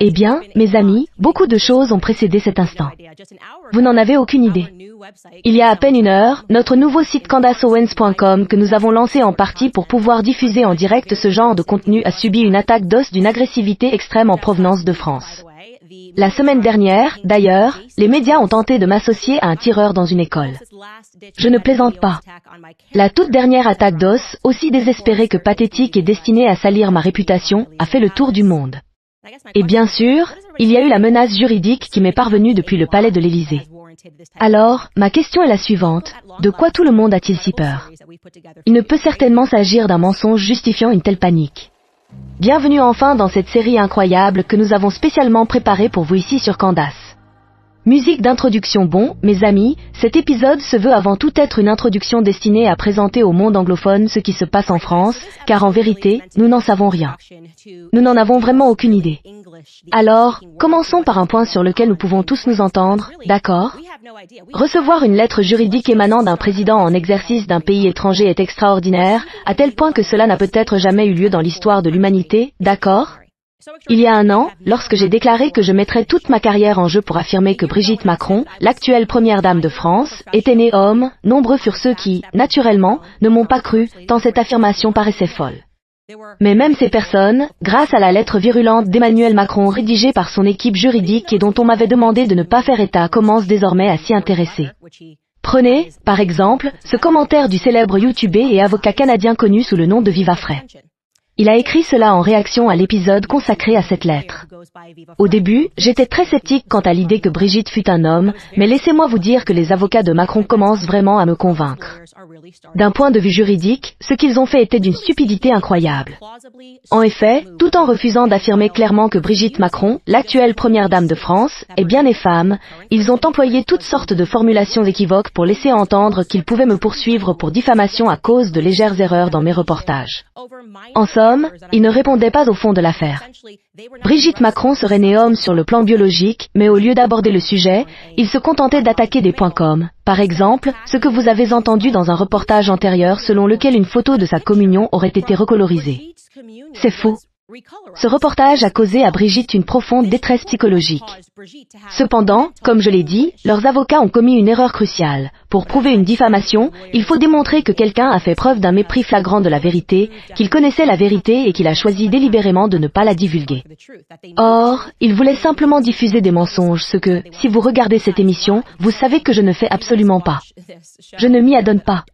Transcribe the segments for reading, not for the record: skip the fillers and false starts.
Eh bien, mes amis, beaucoup de choses ont précédé cet instant. Vous n'en avez aucune idée. Il y a à peine une heure, notre nouveau site CandaceOwens.com que nous avons lancé en partie pour pouvoir diffuser en direct ce genre de contenu a subi une attaque DOS d'une agressivité extrême en provenance de France. La semaine dernière, d'ailleurs, les médias ont tenté de m'associer à un tireur dans une école. Je ne plaisante pas. La toute dernière attaque DOS, aussi désespérée que pathétique et destinée à salir ma réputation, a fait le tour du monde. Et bien sûr, il y a eu la menace juridique qui m'est parvenue depuis le palais de l'Élysée. Alors, ma question est la suivante. De quoi tout le monde a-t-il si peur? Il ne peut certainement s'agir d'un mensonge justifiant une telle panique. Bienvenue enfin dans cette série incroyable que nous avons spécialement préparée pour vous ici sur Candace. Musique d'introduction. Bon, mes amis, cet épisode se veut avant tout être une introduction destinée à présenter au monde anglophone ce qui se passe en France, car en vérité, nous n'en savons rien. Nous n'en avons vraiment aucune idée. Alors, commençons par un point sur lequel nous pouvons tous nous entendre, d'accord? Recevoir une lettre juridique émanant d'un président en exercice d'un pays étranger est extraordinaire, à tel point que cela n'a peut-être jamais eu lieu dans l'histoire de l'humanité, d'accord? Il y a un an, lorsque j'ai déclaré que je mettrais toute ma carrière en jeu pour affirmer que Brigitte Macron, l'actuelle première dame de France, était née homme, nombreux furent ceux qui, naturellement, ne m'ont pas cru, tant cette affirmation paraissait folle. Mais même ces personnes, grâce à la lettre virulente d'Emmanuel Macron rédigée par son équipe juridique et dont on m'avait demandé de ne pas faire état, commencent désormais à s'y intéresser. Prenez, par exemple, ce commentaire du célèbre YouTuber et avocat canadien connu sous le nom de Vivafray. Il a écrit cela en réaction à l'épisode consacré à cette lettre. Au début, j'étais très sceptique quant à l'idée que Brigitte fût un homme, mais laissez-moi vous dire que les avocats de Macron commencent vraiment à me convaincre. D'un point de vue juridique, ce qu'ils ont fait était d'une stupidité incroyable. En effet, tout en refusant d'affirmer clairement que Brigitte Macron, l'actuelle première dame de France, est bien née femme, ils ont employé toutes sortes de formulations équivoques pour laisser entendre qu'ils pouvaient me poursuivre pour diffamation à cause de légères erreurs dans mes reportages. En somme, ils ne répondaient pas au fond de l'affaire. Brigitte Macron serait née homme sur le plan biologique, mais au lieu d'aborder le sujet, ils se contentaient d'attaquer des points comme, par exemple, ce que vous avez entendu dans un reportage antérieur selon lequel une photo de sa communion aurait été recolorisée. C'est faux. Ce reportage a causé à Brigitte une profonde détresse psychologique. Cependant, comme je l'ai dit, leurs avocats ont commis une erreur cruciale. Pour prouver une diffamation, il faut démontrer que quelqu'un a fait preuve d'un mépris flagrant de la vérité, qu'il connaissait la vérité et qu'il a choisi délibérément de ne pas la divulguer. Or, ils voulaient simplement diffuser des mensonges, ce que, si vous regardez cette émission, vous savez que je ne fais absolument pas. Je ne m'y adonne pas.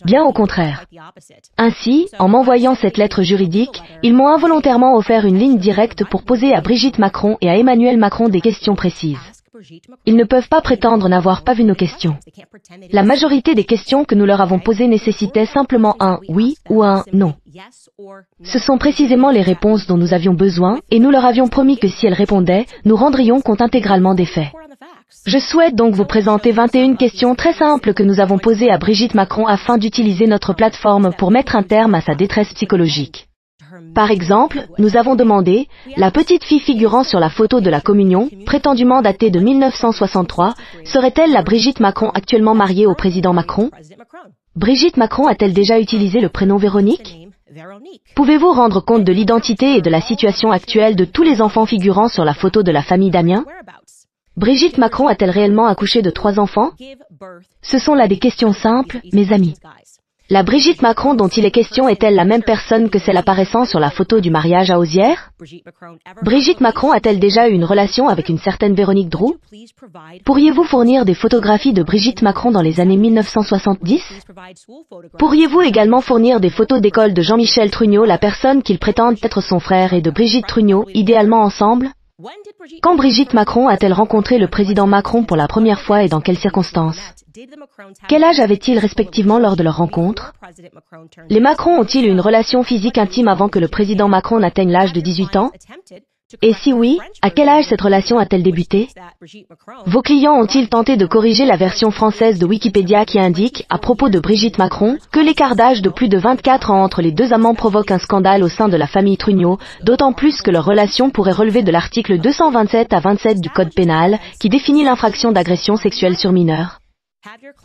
Bien au contraire. Ainsi, en m'envoyant cette lettre juridique, ils m'ont involontairement offert une ligne directe pour poser à Brigitte Macron et à Emmanuel Macron des questions précises. Ils ne peuvent pas prétendre n'avoir pas vu nos questions. La majorité des questions que nous leur avons posées nécessitaient simplement un « oui » ou un « non ». Ce sont précisément les réponses dont nous avions besoin, et nous leur avions promis que si elles répondaient, nous rendrions compte intégralement des faits. Je souhaite donc vous présenter 21 questions très simples que nous avons posées à Brigitte Macron afin d'utiliser notre plateforme pour mettre un terme à sa détresse psychologique. Par exemple, nous avons demandé, la petite fille figurant sur la photo de la communion, prétendument datée de 1963, serait-elle la Brigitte Macron actuellement mariée au président Macron? Brigitte Macron a-t-elle déjà utilisé le prénom Véronique? Pouvez-vous rendre compte de l'identité et de la situation actuelle de tous les enfants figurant sur la photo de la famille Damien? Brigitte Macron a-t-elle réellement accouché de 3 enfants? Ce sont là des questions simples, mes amis. La Brigitte Macron dont il est question est-elle la même personne que celle apparaissant sur la photo du mariage à Osières? Brigitte Macron a-t-elle déjà eu une relation avec une certaine Véronique Droux? Pourriez-vous fournir des photographies de Brigitte Macron dans les années 1970? Pourriez-vous également fournir des photos d'école de Jean-Michel Trugnot, la personne qu'il prétend être son frère, et de Brigitte Trugnot, idéalement ensemble? Quand Brigitte Macron a-t-elle rencontré le président Macron pour la première fois et dans quelles circonstances? Quel âge avaient-ils respectivement lors de leur rencontre? Les Macron ont-ils eu une relation physique intime avant que le président Macron n'atteigne l'âge de 18 ans? Et si oui, à quel âge cette relation a-t-elle débuté? Vos clients ont-ils tenté de corriger la version française de Wikipédia qui indique, à propos de Brigitte Macron, que l'écart d'âge de plus de 24 ans entre les deux amants provoque un scandale au sein de la famille Trugnot, d'autant plus que leur relation pourrait relever de l'article 227 à 27 du Code pénal, qui définit l'infraction d'agression sexuelle sur mineur?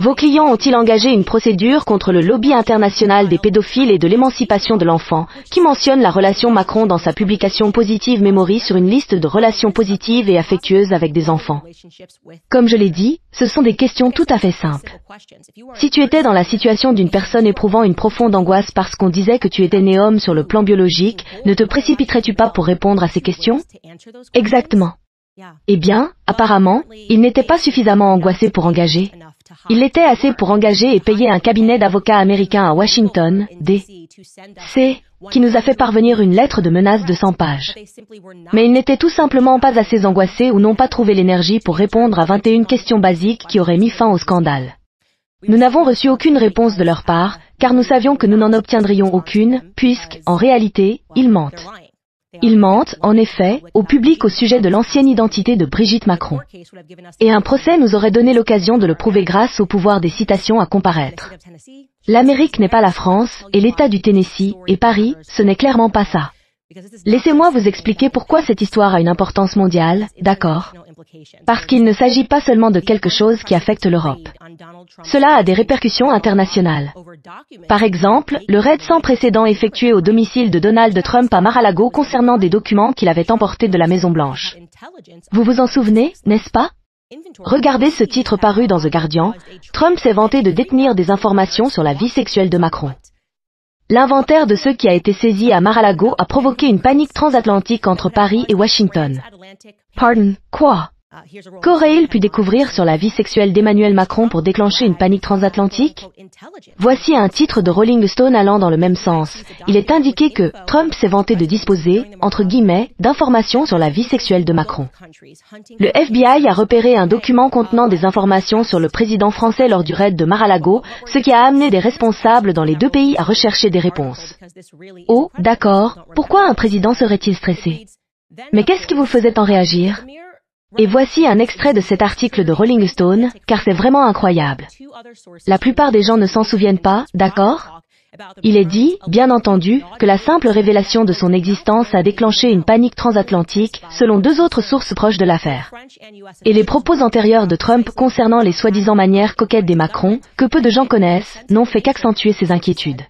Vos clients ont-ils engagé une procédure contre le lobby international des pédophiles et de l'émancipation de l'enfant, qui mentionne la relation Macron dans sa publication Positive Memory sur une liste de relations positives et affectueuses avec des enfants? Comme je l'ai dit, ce sont des questions tout à fait simples. Si tu étais dans la situation d'une personne éprouvant une profonde angoisse parce qu'on disait que tu étais né homme sur le plan biologique, ne te précipiterais-tu pas pour répondre à ces questions? Exactement. Eh bien, apparemment, il n'était pas suffisamment angoissé pour engager. Il l'était assez pour engager et payer un cabinet d'avocats américain à Washington, D.C., qui nous a fait parvenir une lettre de menace de 100 pages. Mais ils n'étaient tout simplement pas assez angoissés ou n'ont pas trouvé l'énergie pour répondre à 21 questions basiques qui auraient mis fin au scandale. Nous n'avons reçu aucune réponse de leur part, car nous savions que nous n'en obtiendrions aucune, puisque, en réalité, ils mentent. Ils mentent, en effet, au public au sujet de l'ancienne identité de Brigitte Macron. Et un procès nous aurait donné l'occasion de le prouver grâce au pouvoir des citations à comparaître. L'Amérique n'est pas la France, et l'État du Tennessee, et Paris, ce n'est clairement pas ça. Laissez-moi vous expliquer pourquoi cette histoire a une importance mondiale, d'accord? Parce qu'il ne s'agit pas seulement de quelque chose qui affecte l'Europe. Cela a des répercussions internationales. Par exemple, le raid sans précédent effectué au domicile de Donald Trump à Mar-a-Lago concernant des documents qu'il avait emportés de la Maison-Blanche. Vous vous en souvenez, n'est-ce pas? Regardez ce titre paru dans The Guardian. Trump s'est vanté de détenir des informations sur la vie sexuelle de Macron. L'inventaire de ce qui a été saisi à Mar-a-Lago a provoqué une panique transatlantique entre Paris et Washington. Pardon, quoi? Qu'aurait-il pu découvrir sur la vie sexuelle d'Emmanuel Macron pour déclencher une panique transatlantique? Voici un titre de Rolling Stone allant dans le même sens. Il est indiqué que Trump s'est vanté de disposer, entre guillemets, d'informations sur la vie sexuelle de Macron. Le FBI a repéré un document contenant des informations sur le président français lors du raid de Mar-a-Lago, ce qui a amené des responsables dans les deux pays à rechercher des réponses. Oh, d'accord, pourquoi un président serait-il stressé? Mais qu'est-ce qui vous faisait tant réagir? Et voici un extrait de cet article de Rolling Stone, car c'est vraiment incroyable. La plupart des gens ne s'en souviennent pas, d'accord? Il est dit, bien entendu, que la simple révélation de son existence a déclenché une panique transatlantique, selon deux autres sources proches de l'affaire. Et les propos antérieurs de Trump concernant les soi-disant manières coquettes des Macron, que peu de gens connaissent, n'ont fait qu'accentuer ces inquiétudes.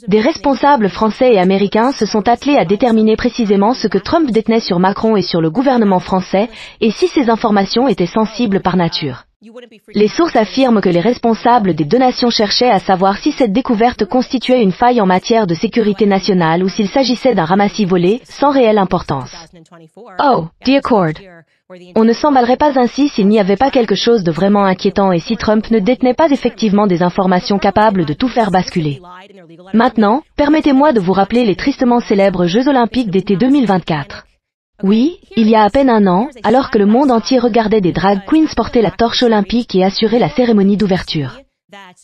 Des responsables français et américains se sont attelés à déterminer précisément ce que Trump détenait sur Macron et sur le gouvernement français, et si ces informations étaient sensibles par nature. Les sources affirment que les responsables des deux nations cherchaient à savoir si cette découverte constituait une faille en matière de sécurité nationale ou s'il s'agissait d'un ramassis volé, sans réelle importance. Oh, dear Cord. On ne s'emballerait pas ainsi s'il n'y avait pas quelque chose de vraiment inquiétant et si Trump ne détenait pas effectivement des informations capables de tout faire basculer. Maintenant, permettez-moi de vous rappeler les tristement célèbres Jeux Olympiques d'été 2024. Oui, il y a à peine un an, alors que le monde entier regardait des drag queens porter la torche olympique et assurer la cérémonie d'ouverture.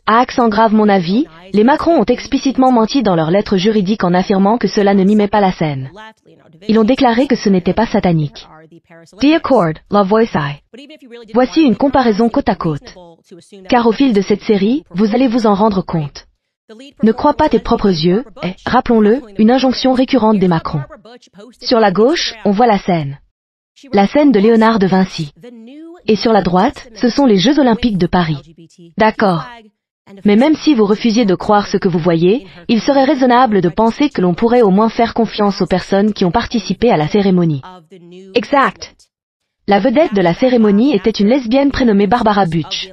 À accent grave mon avis, les Macron ont explicitement menti dans leur lettre juridique en affirmant que cela ne mimait pas la scène. Ils ont déclaré que ce n'était pas satanique. Dear Cord, Love Voice I. Voici une comparaison côte à côte. Car au fil de cette série, vous allez vous en rendre compte. Ne crois pas tes propres yeux est, rappelons-le, une injonction récurrente des Macron. Sur la gauche, on voit la scène. La scène de Léonard de Vinci. Et sur la droite, ce sont les Jeux Olympiques de Paris. D'accord. Mais même si vous refusiez de croire ce que vous voyez, il serait raisonnable de penser que l'on pourrait au moins faire confiance aux personnes qui ont participé à la cérémonie. Exact. La vedette de la cérémonie était une lesbienne prénommée Barbara Butch.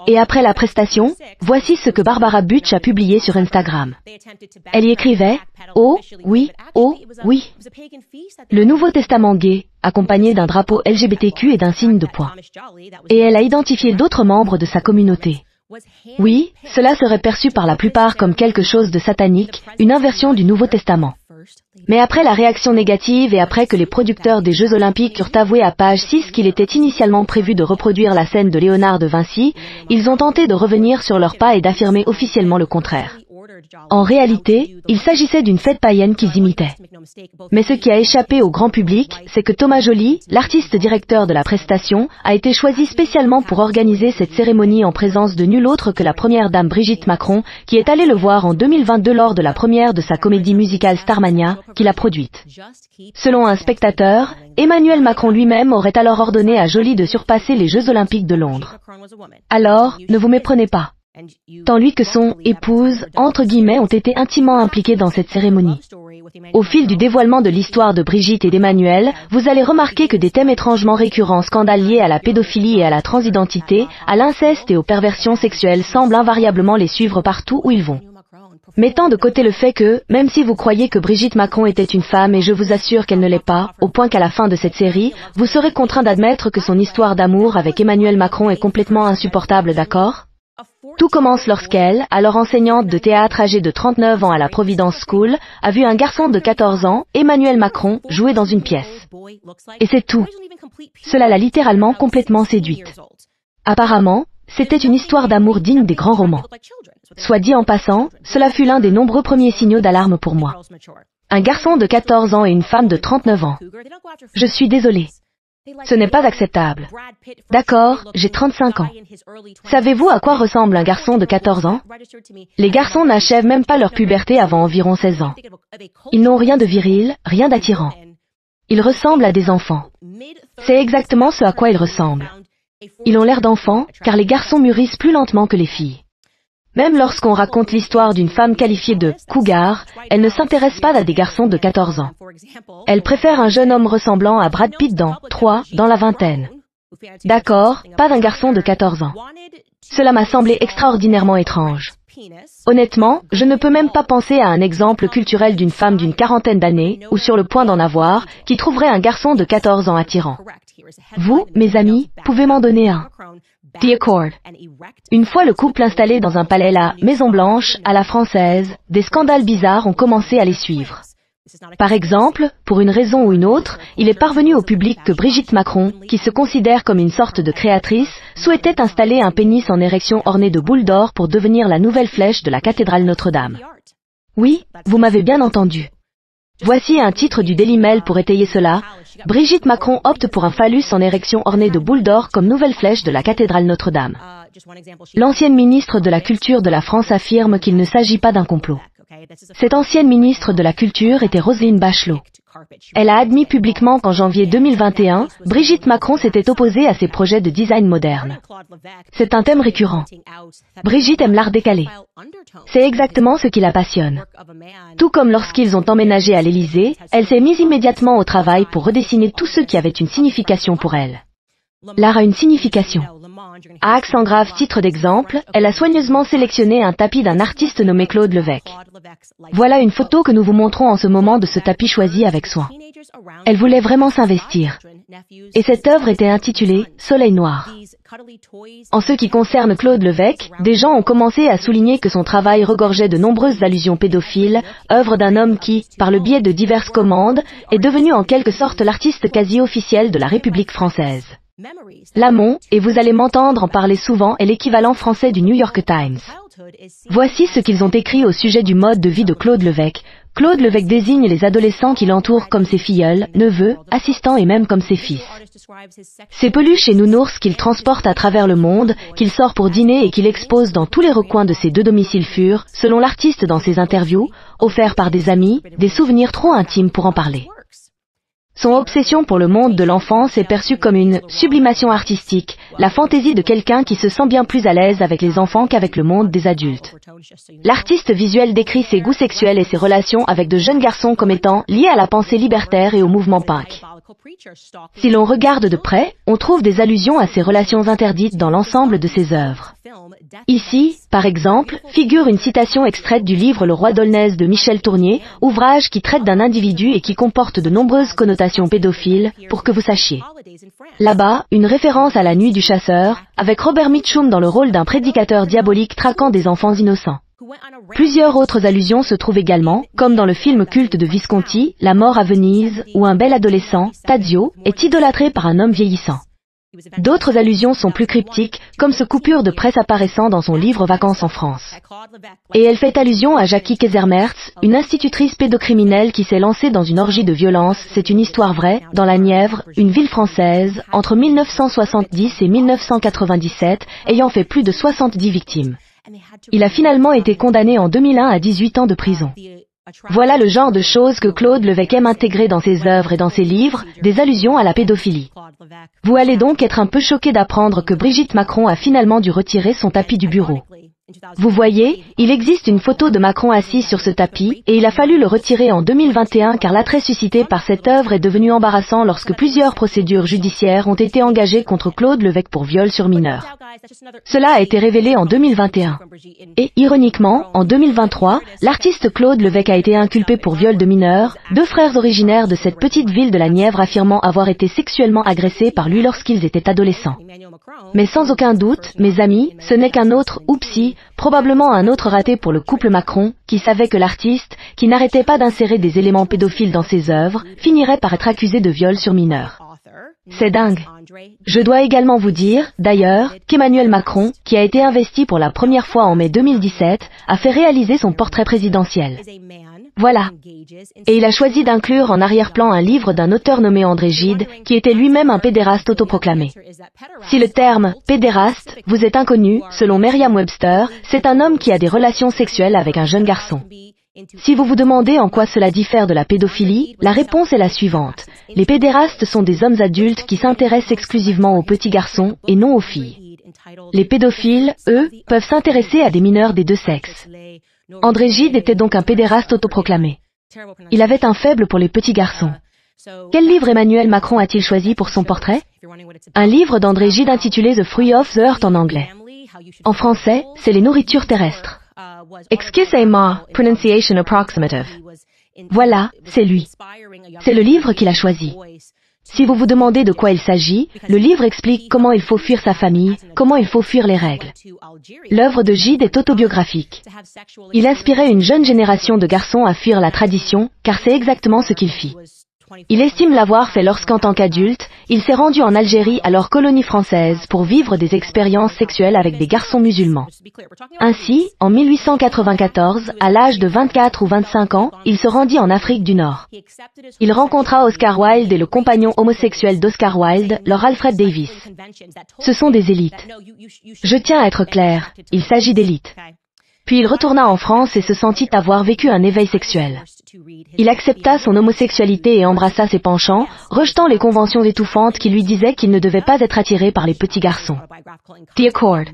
Et après la prestation, voici ce que Barbara Butch a publié sur Instagram. Elle y écrivait « Oh, oui, le Nouveau Testament gay, accompagné d'un drapeau LGBTQ et d'un signe de poing. » Et elle a identifié d'autres membres de sa communauté. Oui, cela serait perçu par la plupart comme quelque chose de satanique, une inversion du Nouveau Testament. Mais après la réaction négative et après que les producteurs des Jeux Olympiques eurent avoué à page 6 qu'il était initialement prévu de reproduire la scène de Léonard de Vinci, ils ont tenté de revenir sur leurs pas et d'affirmer officiellement le contraire. En réalité, il s'agissait d'une fête païenne qu'ils imitaient. Mais ce qui a échappé au grand public, c'est que Thomas Joly, l'artiste directeur de la prestation, a été choisi spécialement pour organiser cette cérémonie en présence de nul autre que la première dame Brigitte Macron, qui est allée le voir en 2022 lors de la première de sa comédie musicale Starmania, qu'il a produite. Selon un spectateur, Emmanuel Macron lui-même aurait alors ordonné à Joly de surpasser les Jeux Olympiques de Londres. Alors, ne vous méprenez pas. Tant lui que son « épouse » entre guillemets ont été intimement impliqués dans cette cérémonie. Au fil du dévoilement de l'histoire de Brigitte et d'Emmanuel, vous allez remarquer que des thèmes étrangement récurrents, scandales liés à la pédophilie et à la transidentité, à l'inceste et aux perversions sexuelles semblent invariablement les suivre partout où ils vont. Mettant de côté le fait que, même si vous croyez que Brigitte Macron était une femme et je vous assure qu'elle ne l'est pas, au point qu'à la fin de cette série, vous serez contraint d'admettre que son histoire d'amour avec Emmanuel Macron est complètement insupportable, d'accord ? Tout commence lorsqu'elle, alors enseignante de théâtre âgée de 39 ans à la Providence School, a vu un garçon de 14 ans, Emmanuel Macron, jouer dans une pièce. Et c'est tout. Cela l'a littéralement complètement séduite. Apparemment, c'était une histoire d'amour digne des grands romans. Soit dit en passant, cela fut l'un des nombreux premiers signaux d'alarme pour moi. Un garçon de 14 ans et une femme de 39 ans. Je suis désolée. Ce n'est pas acceptable. D'accord, j'ai 35 ans. Savez-vous à quoi ressemble un garçon de 14 ans? Les garçons n'achèvent même pas leur puberté avant environ 16 ans. Ils n'ont rien de viril, rien d'attirant. Ils ressemblent à des enfants. C'est exactement ce à quoi ils ressemblent. Ils ont l'air d'enfants, car les garçons mûrissent plus lentement que les filles. Même lorsqu'on raconte l'histoire d'une femme qualifiée de « cougar », elle ne s'intéresse pas à des garçons de 14 ans. Elle préfère un jeune homme ressemblant à Brad Pitt dans « 3 » dans la vingtaine. D'accord, pas d'un garçon de 14 ans. Cela m'a semblé extraordinairement étrange. Honnêtement, je ne peux même pas penser à un exemple culturel d'une femme d'une quarantaine d'années, ou sur le point d'en avoir, qui trouverait un garçon de 14 ans attirant. Vous, mes amis, pouvez m'en donner un. The Accord. Une fois le couple installé dans un palais la Maison-Blanche, à la française, des scandales bizarres ont commencé à les suivre. Par exemple, pour une raison ou une autre, il est parvenu au public que Brigitte Macron, qui se considère comme une sorte de créatrice, souhaitait installer un pénis en érection orné de boules d'or pour devenir la nouvelle flèche de la cathédrale Notre-Dame. Oui, vous m'avez bien entendu. Voici un titre du Daily Mail pour étayer cela. Brigitte Macron opte pour un phallus en érection orné de boules d'or comme nouvelle flèche de la cathédrale Notre-Dame. L'ancienne ministre de la Culture de la France affirme qu'il ne s'agit pas d'un complot. Cette ancienne ministre de la Culture était Roselyne Bachelot. Elle a admis publiquement qu'en janvier 2021, Brigitte Macron s'était opposée à ses projets de design moderne. C'est un thème récurrent. Brigitte aime l'art décalé. C'est exactement ce qui la passionne. Tout comme lorsqu'ils ont emménagé à l'Élysée, elle s'est mise immédiatement au travail pour redessiner tout ce qui avait une signification pour elle. L'art a une signification. À accent grave titre d'exemple, elle a soigneusement sélectionné un tapis d'un artiste nommé Claude Levesque. Voilà une photo que nous vous montrons en ce moment de ce tapis choisi avec soin. Elle voulait vraiment s'investir. Et cette œuvre était intitulée « Soleil noir ». En ce qui concerne Claude Levesque, des gens ont commencé à souligner que son travail regorgeait de nombreuses allusions pédophiles, œuvre d'un homme qui, par le biais de diverses commandes, est devenu en quelque sorte l'artiste quasi officiel de la République française. Lamont, et vous allez m'entendre en parler souvent, est l'équivalent français du New York Times. Voici ce qu'ils ont écrit au sujet du mode de vie de Claude Levesque. Claude Levesque désigne les adolescents qui l'entourent comme ses filleuls, neveux, assistants et même comme ses fils. Ces peluches et nounours qu'il transporte à travers le monde, qu'il sort pour dîner et qu'il expose dans tous les recoins de ses deux domiciles furent, selon l'artiste dans ses interviews, offerts par des amis, des souvenirs trop intimes pour en parler. Son obsession pour le monde de l'enfance est perçue comme une sublimation artistique, la fantaisie de quelqu'un qui se sent bien plus à l'aise avec les enfants qu'avec le monde des adultes. L'artiste visuel décrit ses goûts sexuels et ses relations avec de jeunes garçons comme étant liés à la pensée libertaire et au mouvement punk. Si l'on regarde de près, on trouve des allusions à ces relations interdites dans l'ensemble de ses œuvres. Ici, par exemple, figure une citation extraite du livre Le Roi d'Aulnay de Michel Tournier, ouvrage qui traite d'un individu et qui comporte de nombreuses connotations pédophiles, pour que vous sachiez. Là-bas, une référence à La Nuit du Chasseur, avec Robert Mitchum dans le rôle d'un prédicateur diabolique traquant des enfants innocents. Plusieurs autres allusions se trouvent également, comme dans le film culte de Visconti, La mort à Venise, où un bel adolescent, Tadzio, est idolâtré par un homme vieillissant. D'autres allusions sont plus cryptiques, comme ce coupure de presse apparaissant dans son livre Vacances en France. Et elle fait allusion à Jackie Kesermertz, une institutrice pédocriminelle qui s'est lancée dans une orgie de violence, c'est une histoire vraie, dans la Nièvre, une ville française, entre 1970 et 1997, ayant fait plus de 70 victimes. Il a finalement été condamné en 2001 à 18 ans de prison. Voilà le genre de choses que Claude Levesque aime intégrer dans ses œuvres et dans ses livres, des allusions à la pédophilie. Vous allez donc être un peu choqué d'apprendre que Brigitte Macron a finalement dû retirer son tapis du bureau. Vous voyez, il existe une photo de Macron assis sur ce tapis, et il a fallu le retirer en 2021 car l'attrait suscité par cette œuvre est devenu embarrassant lorsque plusieurs procédures judiciaires ont été engagées contre Claude Levesque pour viol sur mineur. Cela a été révélé en 2021. Et, ironiquement, en 2023, l'artiste Claude Levesque a été inculpé pour viol de mineurs, deux frères originaires de cette petite ville de la Nièvre affirmant avoir été sexuellement agressés par lui lorsqu'ils étaient adolescents. Mais sans aucun doute, mes amis, ce n'est qu'un autre oupsie, probablement un autre raté pour le couple Macron, qui savait que l'artiste, qui n'arrêtait pas d'insérer des éléments pédophiles dans ses œuvres, finirait par être accusé de viol sur mineur. C'est dingue. Je dois également vous dire, d'ailleurs, qu'Emmanuel Macron, qui a été investi pour la première fois en mai 2017, a fait réaliser son portrait présidentiel. Voilà. Et il a choisi d'inclure en arrière-plan un livre d'un auteur nommé André Gide, qui était lui-même un pédéraste autoproclamé. Si le terme « pédéraste » vous est inconnu, selon Merriam-Webster, c'est un homme qui a des relations sexuelles avec un jeune garçon. Si vous vous demandez en quoi cela diffère de la pédophilie, la réponse est la suivante. Les pédérastes sont des hommes adultes qui s'intéressent exclusivement aux petits garçons et non aux filles. Les pédophiles, eux, peuvent s'intéresser à des mineurs des deux sexes. André Gide était donc un pédéraste autoproclamé. Il avait un faible pour les petits garçons. Quel livre Emmanuel Macron a-t-il choisi pour son portrait? Un livre d'André Gide intitulé The Fruit of the Earth en anglais. En français, c'est les nourritures terrestres. Excusez-moi, pronunciation approximative. Voilà, c'est lui. C'est le livre qu'il a choisi. Si vous vous demandez de quoi il s'agit, le livre explique comment il faut fuir sa famille, comment il faut fuir les règles. L'œuvre de Gide est autobiographique. Il inspirait une jeune génération de garçons à fuir la tradition, car c'est exactement ce qu'il fit. Il estime l'avoir fait lorsqu'en tant qu'adulte, il s'est rendu en Algérie, alors colonie française, pour vivre des expériences sexuelles avec des garçons musulmans. Ainsi, en 1894, à l'âge de 24 ou 25 ans, il se rendit en Afrique du Nord. Il rencontra Oscar Wilde et le compagnon homosexuel d'Oscar Wilde, Lord Alfred Davis. Ce sont des élites. Je tiens à être clair, il s'agit d'élites. Puis il retourna en France et se sentit avoir vécu un éveil sexuel. Il accepta son homosexualité et embrassa ses penchants, rejetant les conventions étouffantes qui lui disaient qu'il ne devait pas être attiré par les petits garçons. The Accord.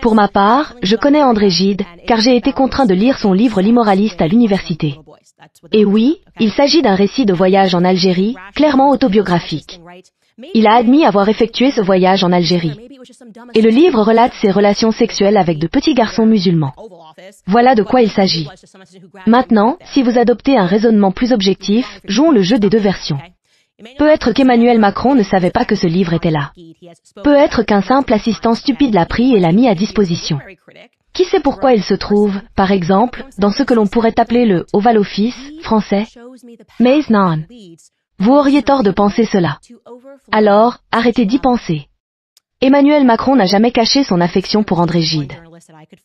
Pour ma part, je connais André Gide, car j'ai été contraint de lire son livre L'immoraliste à l'université. Et oui, il s'agit d'un récit de voyage en Algérie, clairement autobiographique. Il a admis avoir effectué ce voyage en Algérie. Et le livre relate ses relations sexuelles avec de petits garçons musulmans. Voilà de quoi il s'agit. Maintenant, si vous adoptez un raisonnement plus objectif, jouons le jeu des deux versions. Peut-être qu'Emmanuel Macron ne savait pas que ce livre était là. Peut-être qu'un simple assistant stupide l'a pris et l'a mis à disposition. Qui sait pourquoi il se trouve, par exemple, dans ce que l'on pourrait appeler le Oval Office, français? Mais non. Vous auriez tort de penser cela. Alors, arrêtez d'y penser. Emmanuel Macron n'a jamais caché son affection pour André Gide.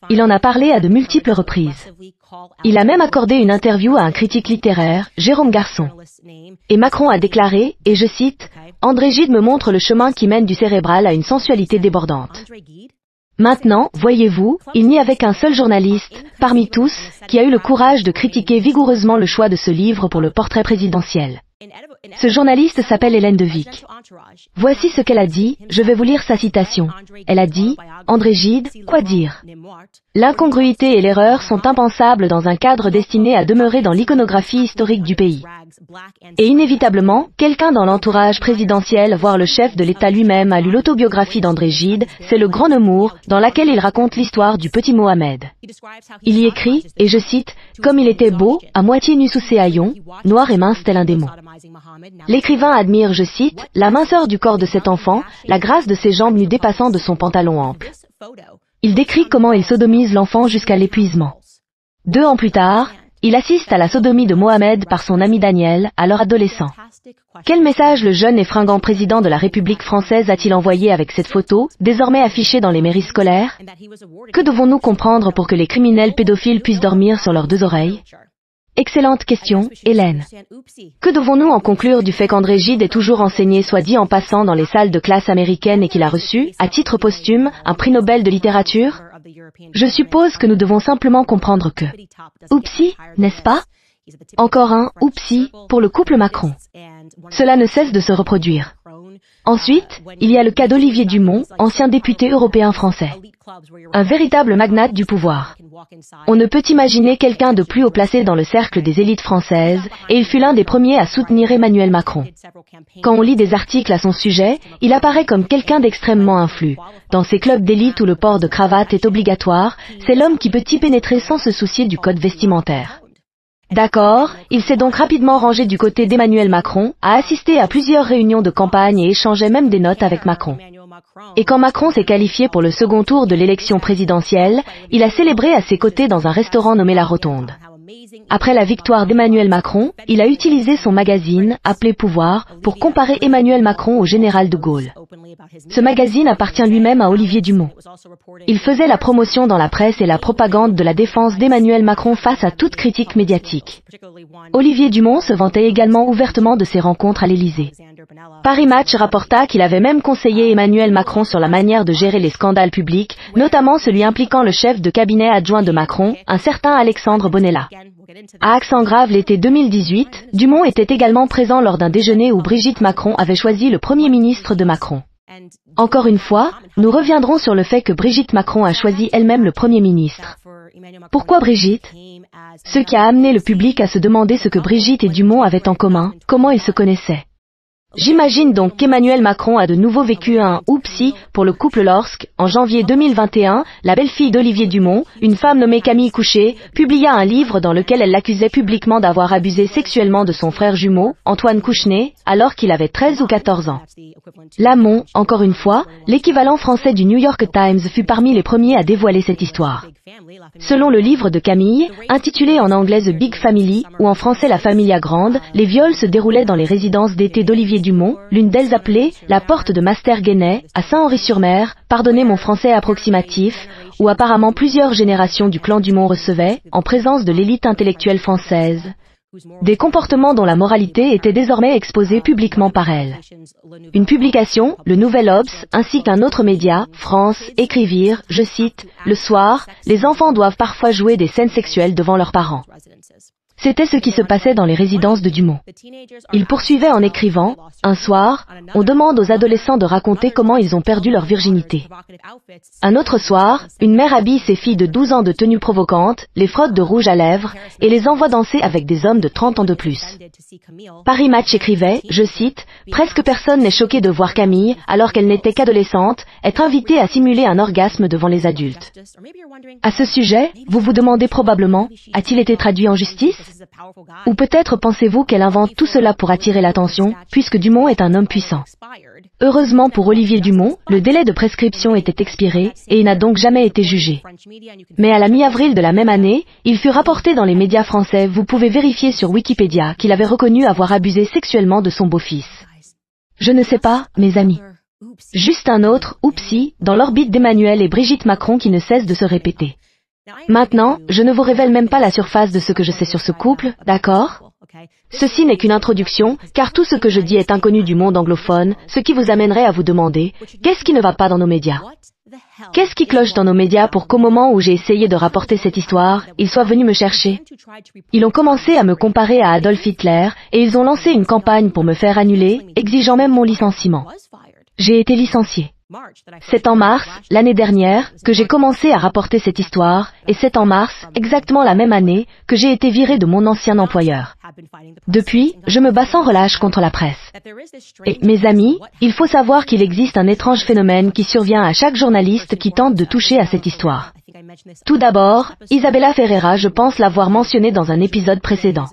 Il en a parlé à de multiples reprises. Il a même accordé une interview à un critique littéraire, Jérôme Garçon. Et Macron a déclaré, et je cite, « André Gide me montre le chemin qui mène du cérébral à une sensualité débordante. » Maintenant, voyez-vous, il n'y avait qu'un seul journaliste, parmi tous, qui a eu le courage de critiquer vigoureusement le choix de ce livre pour le portrait présidentiel. Ce journaliste s'appelle Hélène de Vic. Voici ce qu'elle a dit, je vais vous lire sa citation. Elle a dit, « André Gide, quoi dire? L'incongruité et l'erreur sont impensables dans un cadre destiné à demeurer dans l'iconographie historique du pays. Et inévitablement, quelqu'un dans l'entourage présidentiel, voire le chef de l'État lui-même, a lu l'autobiographie d'André Gide, c'est le Grand Nemours, dans laquelle il raconte l'histoire du petit Mohamed. Il y écrit, et je cite, « Comme il était beau, à moitié nu sous ses haillons, noir et mince tel un démon. » L'écrivain admire, je cite, « la minceur du corps de cet enfant, la grâce de ses jambes nues dépassant de son pantalon ample. » Il décrit comment il sodomise l'enfant jusqu'à l'épuisement. 2 ans plus tard, il assiste à la sodomie de Mohamed par son ami Daniel, alors adolescent. Quel message le jeune et fringant président de la République française a-t-il envoyé avec cette photo, désormais affichée dans les mairies scolaires? Que devons-nous comprendre pour que les criminels pédophiles puissent dormir sur leurs deux oreilles? Excellente question, Hélène. Que devons-nous en conclure du fait qu'André Gide est toujours enseigné soit dit en passant dans les salles de classe américaines et qu'il a reçu, à titre posthume, un prix Nobel de littérature? Je suppose que nous devons simplement comprendre que... Oupsie, n'est-ce pas? Encore un « oupsie » pour le couple Macron. Cela ne cesse de se reproduire. Ensuite, il y a le cas d'Olivier Dumont, ancien député européen français. Un véritable magnate du pouvoir. On ne peut imaginer quelqu'un de plus haut placé dans le cercle des élites françaises, et il fut l'un des premiers à soutenir Emmanuel Macron. Quand on lit des articles à son sujet, il apparaît comme quelqu'un d'extrêmement influent. Dans ces clubs d'élite où le port de cravate est obligatoire, c'est l'homme qui peut y pénétrer sans se soucier du code vestimentaire. D'accord, il s'est donc rapidement rangé du côté d'Emmanuel Macron, a assisté à plusieurs réunions de campagne et échangeait même des notes avec Macron. Et quand Macron s'est qualifié pour le second tour de l'élection présidentielle, il a célébré à ses côtés dans un restaurant nommé La Rotonde. Après la victoire d'Emmanuel Macron, il a utilisé son magazine, appelé Pouvoir, pour comparer Emmanuel Macron au général de Gaulle. Ce magazine appartient lui-même à Olivier Dumont. Il faisait la promotion dans la presse et la propagande de la défense d'Emmanuel Macron face à toute critique médiatique. Olivier Dumont se vantait également ouvertement de ses rencontres à l'Élysée. Paris Match rapporta qu'il avait même conseillé Emmanuel Macron sur la manière de gérer les scandales publics, notamment celui impliquant le chef de cabinet adjoint de Macron, un certain Alexandre Bonnella. À Accent-Grave l'été 2018, Dumont était également présent lors d'un déjeuner où Brigitte Macron avait choisi le Premier ministre de Macron. Encore une fois, nous reviendrons sur le fait que Brigitte Macron a choisi elle-même le Premier ministre. Pourquoi Brigitte? Ce qui a amené le public à se demander ce que Brigitte et Dumont avaient en commun, comment ils se connaissaient. J'imagine donc qu'Emmanuel Macron a de nouveau vécu un « oupsie » pour le couple lorsque, en janvier 2021, la belle-fille d'Olivier Dumont, une femme nommée Camille Couchet, publia un livre dans lequel elle l'accusait publiquement d'avoir abusé sexuellement de son frère jumeau, Antoine Kouchner, alors qu'il avait 13 ou 14 ans. Lamont, encore une fois, l'équivalent français du New York Times fut parmi les premiers à dévoiler cette histoire. Selon le livre de Camille, intitulé en anglais The Big Family, ou en français La Familia Grande, les viols se déroulaient dans les résidences d'été d'Olivier Dumont, l'une d'elles appelée la Porte de Master-Guénay, à Saint-Henri-sur-Mer, pardonnez mon français approximatif, où apparemment plusieurs générations du clan Dumont recevaient, en présence de l'élite intellectuelle française, des comportements dont la moralité était désormais exposée publiquement par elle. Une publication, le Nouvel Obs, ainsi qu'un autre média, France, écrivirent, je cite, « Le soir, les enfants doivent parfois jouer des scènes sexuelles devant leurs parents ». C'était ce qui se passait dans les résidences de Dumont. Il poursuivait en écrivant, « Un soir, on demande aux adolescents de raconter comment ils ont perdu leur virginité. Un autre soir, une mère habille ses filles de 12 ans de tenues provocantes, les frotte de rouge à lèvres, et les envoie danser avec des hommes de 30 ans de plus. » Paris Match écrivait, je cite, « Presque personne n'est choqué de voir Camille, alors qu'elle n'était qu'adolescente, être invitée à simuler un orgasme devant les adultes. » À ce sujet, vous vous demandez probablement, a-t-il été traduit en justice? Ou peut-être pensez-vous qu'elle invente tout cela pour attirer l'attention, puisque Dumont est un homme puissant. Heureusement pour Olivier Dumont, le délai de prescription était expiré, et il n'a donc jamais été jugé. Mais à la mi-avril de la même année, il fut rapporté dans les médias français, vous pouvez vérifier sur Wikipédia, qu'il avait reconnu avoir abusé sexuellement de son beau-fils. Je ne sais pas, mes amis. Juste un autre, oupsie, dans l'orbite d'Emmanuel et Brigitte Macron qui ne cesse de se répéter. Maintenant, je ne vous révèle même pas la surface de ce que je sais sur ce couple, d'accord? Ceci n'est qu'une introduction, car tout ce que je dis est inconnu du monde anglophone, ce qui vous amènerait à vous demander, qu'est-ce qui ne va pas dans nos médias? Qu'est-ce qui cloche dans nos médias pour qu'au moment où j'ai essayé de rapporter cette histoire, ils soient venus me chercher? Ils ont commencé à me comparer à Adolf Hitler, et ils ont lancé une campagne pour me faire annuler, exigeant même mon licenciement. J'ai été licencié. C'est en mars, l'année dernière, que j'ai commencé à rapporter cette histoire, et c'est en mars, exactement la même année, que j'ai été viré de mon ancien employeur. Depuis, je me bats sans relâche contre la presse. Et, mes amis, il faut savoir qu'il existe un étrange phénomène qui survient à chaque journaliste qui tente de toucher à cette histoire. Tout d'abord, Isabella Ferreira, je pense l'avoir mentionné dans un épisode précédent.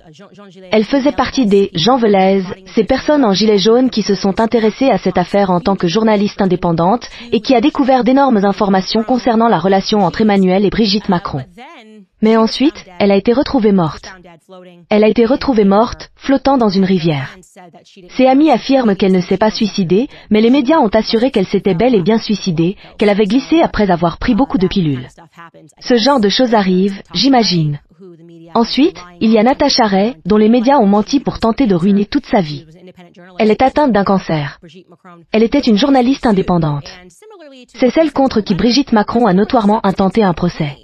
Elle faisait partie des « Jean Velez », ces personnes en gilet jaune qui se sont intéressées à cette affaire en tant que journaliste indépendante et qui a découvert d'énormes informations concernant la relation entre Emmanuel et Brigitte Macron. Mais ensuite, elle a été retrouvée morte. Elle a été retrouvée morte, flottant dans une rivière. Ses amis affirment qu'elle ne s'est pas suicidée, mais les médias ont assuré qu'elle s'était bel et bien suicidée, qu'elle avait glissé après avoir pris beaucoup de pilules. Ce genre de choses arrive, j'imagine. Ensuite, il y a Natasha Ray, dont les médias ont menti pour tenter de ruiner toute sa vie. Elle est atteinte d'un cancer. Elle était une journaliste indépendante. C'est celle contre qui Brigitte Macron a notoirement intenté un procès.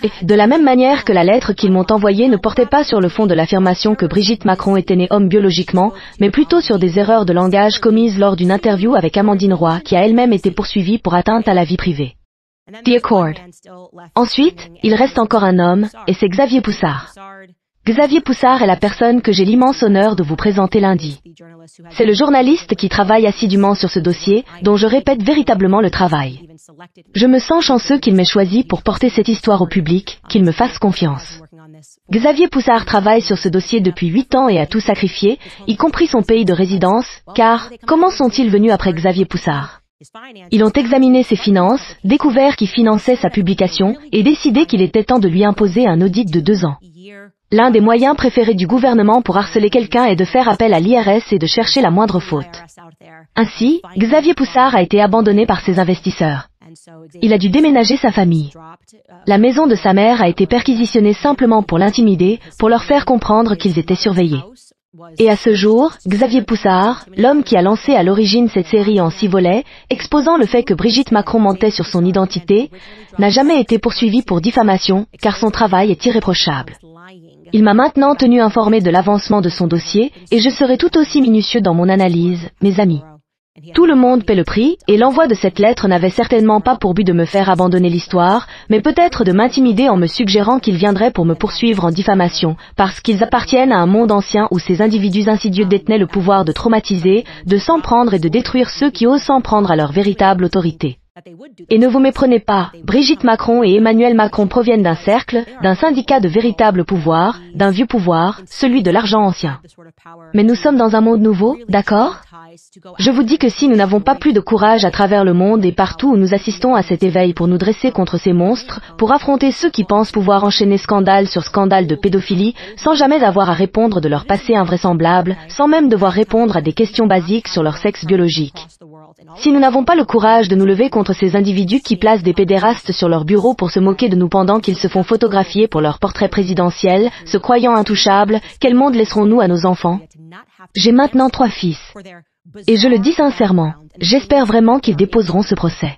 Et, de la même manière que la lettre qu'ils m'ont envoyée ne portait pas sur le fond de l'affirmation que Brigitte Macron était née homme biologiquement, mais plutôt sur des erreurs de langage commises lors d'une interview avec Amandine Roy, qui a elle-même été poursuivie pour atteinte à la vie privée. The Accord. Ensuite, il reste encore un homme, et c'est Xavier Poussard. Xavier Poussard est la personne que j'ai l'immense honneur de vous présenter lundi. C'est le journaliste qui travaille assidûment sur ce dossier, dont je répète véritablement le travail. Je me sens chanceux qu'il m'ait choisi pour porter cette histoire au public, qu'il me fasse confiance. Xavier Poussard travaille sur ce dossier depuis 8 ans et a tout sacrifié, y compris son pays de résidence, car, comment sont-ils venus après Xavier Poussard? Ils ont examiné ses finances, découvert qui finançait sa publication, et décidé qu'il était temps de lui imposer un audit de 2 ans. L'un des moyens préférés du gouvernement pour harceler quelqu'un est de faire appel à l'IRS et de chercher la moindre faute. Ainsi, Xavier Poussard a été abandonné par ses investisseurs. Il a dû déménager sa famille. La maison de sa mère a été perquisitionnée simplement pour l'intimider, pour leur faire comprendre qu'ils étaient surveillés. Et à ce jour, Xavier Poussard, l'homme qui a lancé à l'origine cette série en 6 volets, exposant le fait que Brigitte Macron mentait sur son identité, n'a jamais été poursuivi pour diffamation, car son travail est irréprochable. Il m'a maintenant tenu informé de l'avancement de son dossier, et je serai tout aussi minutieux dans mon analyse, mes amis. Tout le monde paie le prix, et l'envoi de cette lettre n'avait certainement pas pour but de me faire abandonner l'histoire, mais peut-être de m'intimider en me suggérant qu'ils viendraient pour me poursuivre en diffamation, parce qu'ils appartiennent à un monde ancien où ces individus insidieux détenaient le pouvoir de traumatiser, de s'en prendre et de détruire ceux qui osent s'en prendre à leur véritable autorité. Et ne vous méprenez pas, Brigitte Macron et Emmanuel Macron proviennent d'un cercle, d'un syndicat de véritable pouvoir, d'un vieux pouvoir, celui de l'argent ancien. Mais nous sommes dans un monde nouveau, d'accord? Je vous dis que si nous n'avons pas plus de courage à travers le monde et partout où nous assistons à cet éveil pour nous dresser contre ces monstres, pour affronter ceux qui pensent pouvoir enchaîner scandale sur scandale de pédophilie, sans jamais avoir à répondre de leur passé invraisemblable, sans même devoir répondre à des questions basiques sur leur sexe biologique. Si nous n'avons pas le courage de nous lever contre ces individus qui placent des pédérastes sur leur bureau pour se moquer de nous pendant qu'ils se font photographier pour leur portrait présidentiel, se croyant intouchables, quel monde laisserons-nous à nos enfants? J'ai maintenant 3 fils. Et je le dis sincèrement, j'espère vraiment qu'ils déposeront ce procès.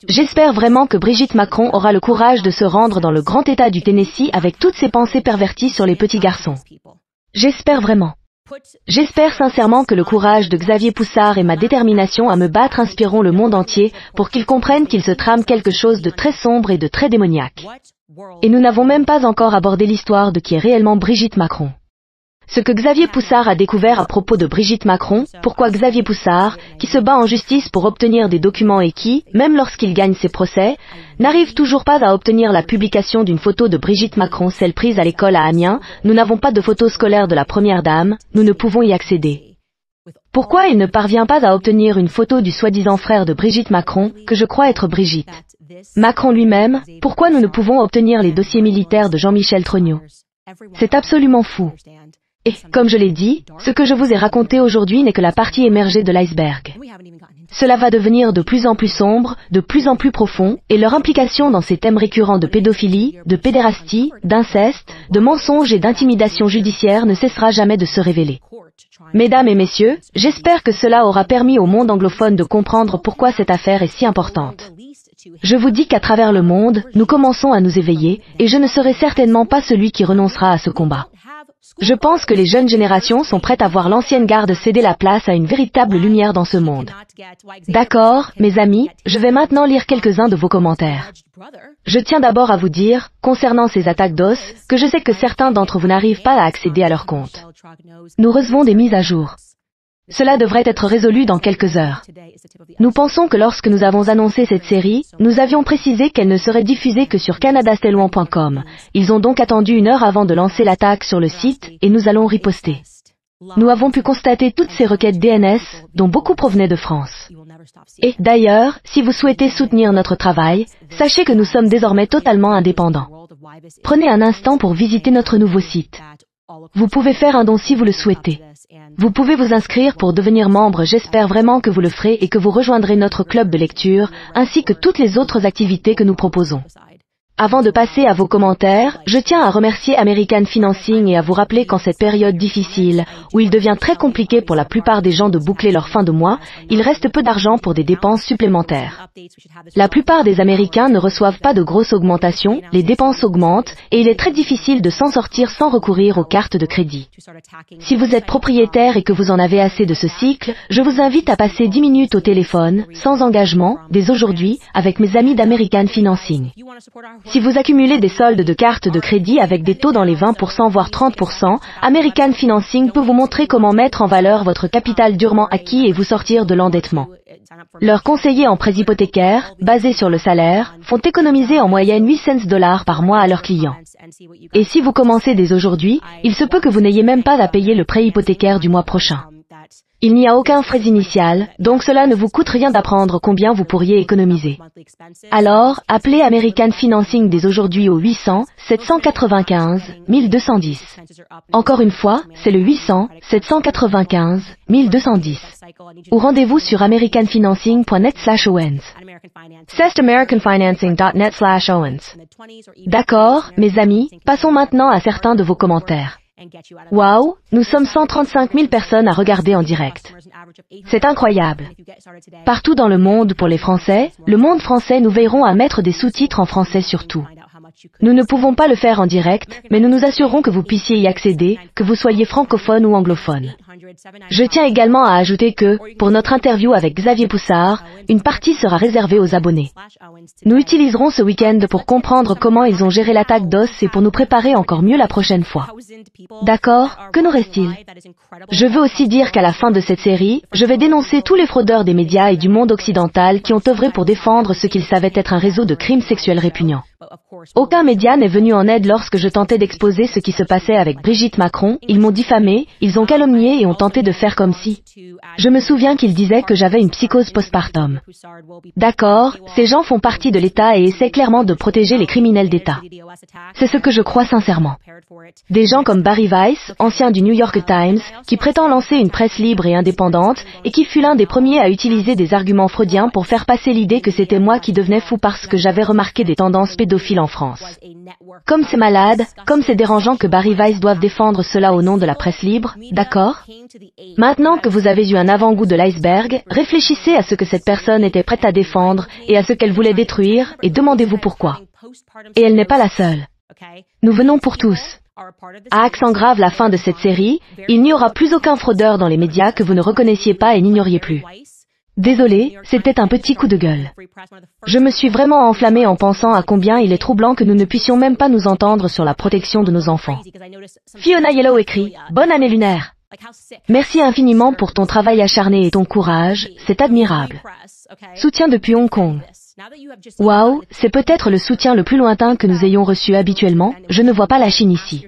J'espère vraiment que Brigitte Macron aura le courage de se rendre dans le grand État du Tennessee avec toutes ses pensées perverties sur les petits garçons. J'espère vraiment. J'espère sincèrement que le courage de Xavier Poussard et ma détermination à me battre inspireront le monde entier pour qu'ils comprennent qu'il se trame quelque chose de très sombre et de très démoniaque. Et nous n'avons même pas encore abordé l'histoire de qui est réellement Brigitte Macron. Ce que Xavier Poussard a découvert à propos de Brigitte Macron, pourquoi Xavier Poussard, qui se bat en justice pour obtenir des documents et qui, même lorsqu'il gagne ses procès, n'arrive toujours pas à obtenir la publication d'une photo de Brigitte Macron, celle prise à l'école à Amiens, nous n'avons pas de photo scolaire de la première dame, nous ne pouvons y accéder. Pourquoi il ne parvient pas à obtenir une photo du soi-disant frère de Brigitte Macron, que je crois être Brigitte Macron lui-même, pourquoi nous ne pouvons obtenir les dossiers militaires de Jean-Michel Trogneux? C'est absolument fou. Et, comme je l'ai dit, ce que je vous ai raconté aujourd'hui n'est que la partie émergée de l'iceberg. Cela va devenir de plus en plus sombre, de plus en plus profond, et leur implication dans ces thèmes récurrents de pédophilie, de pédérastie, d'inceste, de mensonges et d'intimidation judiciaire ne cessera jamais de se révéler. Mesdames et messieurs, j'espère que cela aura permis au monde anglophone de comprendre pourquoi cette affaire est si importante. Je vous dis qu'à travers le monde, nous commençons à nous éveiller, et je ne serai certainement pas celui qui renoncera à ce combat. Je pense que les jeunes générations sont prêtes à voir l'ancienne garde céder la place à une véritable lumière dans ce monde. D'accord, mes amis, je vais maintenant lire quelques-uns de vos commentaires. Je tiens d'abord à vous dire, concernant ces attaques d'os, que je sais que certains d'entre vous n'arrivent pas à accéder à leur compte. Nous recevons des mises à jour. Cela devrait être résolu dans quelques heures. Nous pensons que lorsque nous avons annoncé cette série, nous avions précisé qu'elle ne serait diffusée que sur canadastelwan.com. Ils ont donc attendu 1 heure avant de lancer l'attaque sur le site, et nous allons riposter. Nous avons pu constater toutes ces requêtes DNS, dont beaucoup provenaient de France. Et, d'ailleurs, si vous souhaitez soutenir notre travail, sachez que nous sommes désormais totalement indépendants. Prenez un instant pour visiter notre nouveau site. Vous pouvez faire un don si vous le souhaitez. Vous pouvez vous inscrire pour devenir membre, j'espère vraiment que vous le ferez et que vous rejoindrez notre club de lecture, ainsi que toutes les autres activités que nous proposons. Avant de passer à vos commentaires, je tiens à remercier American Financing et à vous rappeler qu'en cette période difficile, où il devient très compliqué pour la plupart des gens de boucler leur fin de mois, il reste peu d'argent pour des dépenses supplémentaires. La plupart des Américains ne reçoivent pas de grosses augmentations, les dépenses augmentent, et il est très difficile de s'en sortir sans recourir aux cartes de crédit. Si vous êtes propriétaire et que vous en avez assez de ce cycle, je vous invite à passer 10 minutes au téléphone, sans engagement, dès aujourd'hui, avec mes amis d'American Financing. Si vous accumulez des soldes de cartes de crédit avec des taux dans les 20% voire 30%, American Financing peut vous montrer comment mettre en valeur votre capital durement acquis et vous sortir de l'endettement. Leurs conseillers en prêts hypothécaires, basés sur le salaire, font économiser en moyenne 8 cents par mois à leurs clients. Et si vous commencez dès aujourd'hui, il se peut que vous n'ayez même pas à payer le prêt hypothécaire du mois prochain. Il n'y a aucun frais initial, donc cela ne vous coûte rien d'apprendre combien vous pourriez économiser. Alors, appelez American Financing dès aujourd'hui au 800 795 1210. Encore une fois, c'est le 800 795 1210. Ou rendez-vous sur americanfinancing.net/owens. C'est americanfinancing.net/owens. D'accord, mes amis, passons maintenant à certains de vos commentaires. Waouh, nous sommes 135 000 personnes à regarder en direct. C'est incroyable. Partout dans le monde pour les Français, le monde français, nous veillerons à mettre des sous-titres en français surtout. Nous ne pouvons pas le faire en direct, mais nous nous assurerons que vous puissiez y accéder, que vous soyez francophone ou anglophone. Je tiens également à ajouter que, pour notre interview avec Xavier Poussard, une partie sera réservée aux abonnés. Nous utiliserons ce week-end pour comprendre comment ils ont géré l'attaque d'os et pour nous préparer encore mieux la prochaine fois. D'accord, que nous reste-t-il? Je veux aussi dire qu'à la fin de cette série, je vais dénoncer tous les fraudeurs des médias et du monde occidental qui ont œuvré pour défendre ce qu'ils savaient être un réseau de crimes sexuels répugnants. Aucun média n'est venu en aide lorsque je tentais d'exposer ce qui se passait avec Brigitte Macron, ils m'ont diffamé, ils ont calomnié et ont tenté de faire comme si. Je me souviens qu'ils disaient que j'avais une psychose postpartum. D'accord, ces gens font partie de l'État et essaient clairement de protéger les criminels d'État. C'est ce que je crois sincèrement. Des gens comme Barry Weiss, ancien du New York Times, qui prétend lancer une presse libre et indépendante, et qui fut l'un des premiers à utiliser des arguments freudiens pour faire passer l'idée que c'était moi qui devenais fou parce que j'avais remarqué des tendances pédophiles en France. Comme c'est malade, comme c'est dérangeant que Barry Weiss doive défendre cela au nom de la presse libre, d'accord? Maintenant que vous avez eu un avant-goût de l'iceberg, réfléchissez à ce que cette personne était prête à défendre et à ce qu'elle voulait détruire, et demandez-vous pourquoi. Et elle n'est pas la seule. Nous venons pour tous. À accent grave la fin de cette série, il n'y aura plus aucun fraudeur dans les médias que vous ne reconnaissiez pas et n'ignoriez plus. Désolé, c'était un petit coup de gueule. Je me suis vraiment enflammée en pensant à combien il est troublant que nous ne puissions même pas nous entendre sur la protection de nos enfants. Fiona Yellow écrit « Bonne année lunaire ». Merci infiniment pour ton travail acharné et ton courage, c'est admirable. Soutien depuis Hong Kong. Waouh, c'est peut-être le soutien le plus lointain que nous ayons reçu habituellement, je ne vois pas la Chine ici.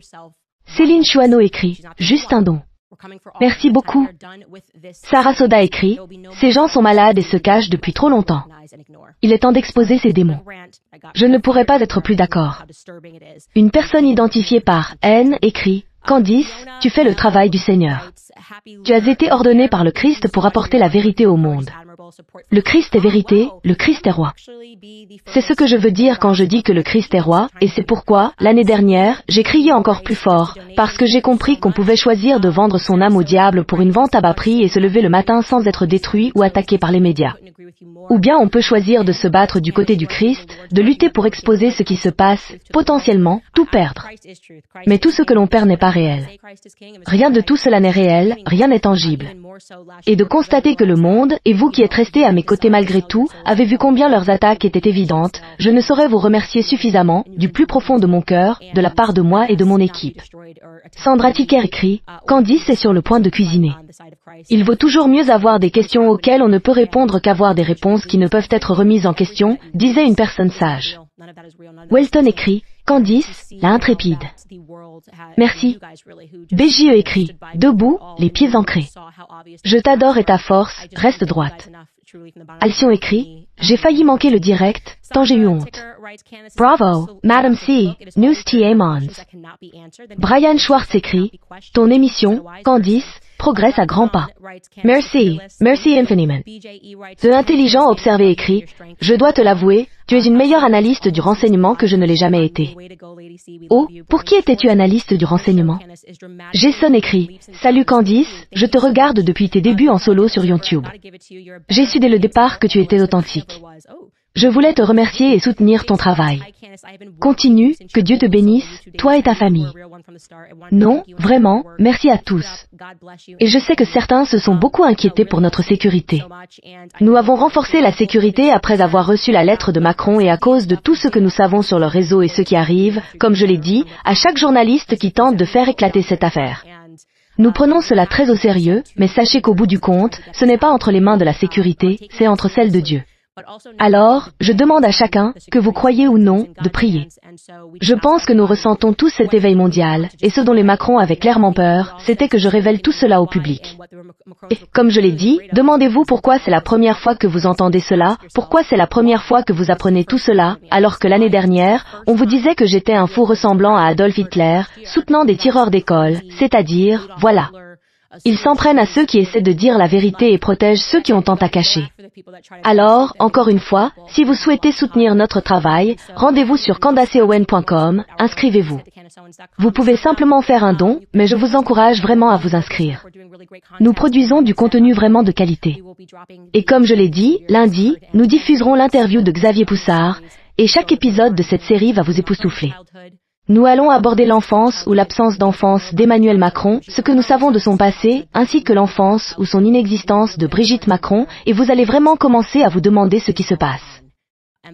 Céline Chouano écrit « Juste un don ». Merci beaucoup. Sarah Soda écrit « Ces gens sont malades et se cachent depuis trop longtemps. Il est temps d'exposer ces démons. Je ne pourrais pas être plus d'accord. » Une personne identifiée par N écrit « Candice, tu fais le travail du Seigneur. Tu as été ordonné par le Christ pour apporter la vérité au monde. Le Christ est vérité, le Christ est roi. C'est ce que je veux dire quand je dis que le Christ est roi, et c'est pourquoi, l'année dernière, j'ai crié encore plus fort, parce que j'ai compris qu'on pouvait choisir de vendre son âme au diable pour une vente à bas prix et se lever le matin sans être détruit ou attaqué par les médias. Ou bien on peut choisir de se battre du côté du Christ, de lutter pour exposer ce qui se passe, potentiellement, tout perdre. Mais tout ce que l'on perd n'est pas réel. Rien de tout cela n'est réel, rien n'est tangible. Et de constater que le monde, et vous qui êtes restés à mes côtés malgré tout, avez vu combien leurs attaques étaient évidentes, je ne saurais vous remercier suffisamment, du plus profond de mon cœur, de la part de moi et de mon équipe. Sandra Ticker écrit « Candice est sur le point de cuisiner. Il vaut toujours mieux avoir des questions auxquelles on ne peut répondre qu'avoir des réponses qui ne peuvent être remises en question, disait une personne sage. » Welton écrit « Candice, la intrépide. » Merci. BJE écrit « Debout, les pieds ancrés. Je t'adore et ta force, reste droite. » Alcyon écrit « J'ai failli manquer le direct, tant j'ai eu honte. Bravo, Madam C, News TA Mons. Brian Schwartz écrit, ton émission, Candice, progresse à grands pas. Merci, merci infiniment. The Intelligent Observé écrit, je dois te l'avouer, tu es une meilleure analyste du renseignement que je ne l'ai jamais été. Oh, pour qui étais-tu analyste du renseignement? Jason écrit, salut Candice, je te regarde depuis tes débuts en solo sur YouTube. J'ai su dès le départ que tu étais authentique. Je voulais te remercier et soutenir ton travail. Continue, que Dieu te bénisse, toi et ta famille. Non, vraiment, merci à tous. Et je sais que certains se sont beaucoup inquiétés pour notre sécurité. Nous avons renforcé la sécurité après avoir reçu la lettre de Macron et à cause de tout ce que nous savons sur le réseau et ce qui arrive, comme je l'ai dit, à chaque journaliste qui tente de faire éclater cette affaire. Nous prenons cela très au sérieux, mais sachez qu'au bout du compte, ce n'est pas entre les mains de la sécurité, c'est entre celles de Dieu. Alors, je demande à chacun, que vous croyez ou non, de prier. Je pense que nous ressentons tous cet éveil mondial, et ce dont les Macron avaient clairement peur, c'était que je révèle tout cela au public. Et, comme je l'ai dit, demandez-vous pourquoi c'est la première fois que vous entendez cela, pourquoi c'est la première fois que vous apprenez tout cela, alors que l'année dernière, on vous disait que j'étais un fou ressemblant à Adolf Hitler, soutenant des tireurs d'école, c'est-à-dire, voilà. Ils s'en prennent à ceux qui essaient de dire la vérité et protègent ceux qui ont tant à cacher. Alors, encore une fois, si vous souhaitez soutenir notre travail, rendez-vous sur candaceowen.com, inscrivez-vous. Vous pouvez simplement faire un don, mais je vous encourage vraiment à vous inscrire. Nous produisons du contenu vraiment de qualité. Et comme je l'ai dit, lundi, nous diffuserons l'interview de Xavier Poussard, et chaque épisode de cette série va vous époustoufler. Nous allons aborder l'enfance ou l'absence d'enfance d'Emmanuel Macron, ce que nous savons de son passé, ainsi que l'enfance ou son inexistence de Brigitte Macron, et vous allez vraiment commencer à vous demander ce qui se passe.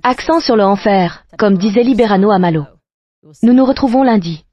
Accent sur le en faire, comme disait Libérano Amalo. Nous nous retrouvons lundi.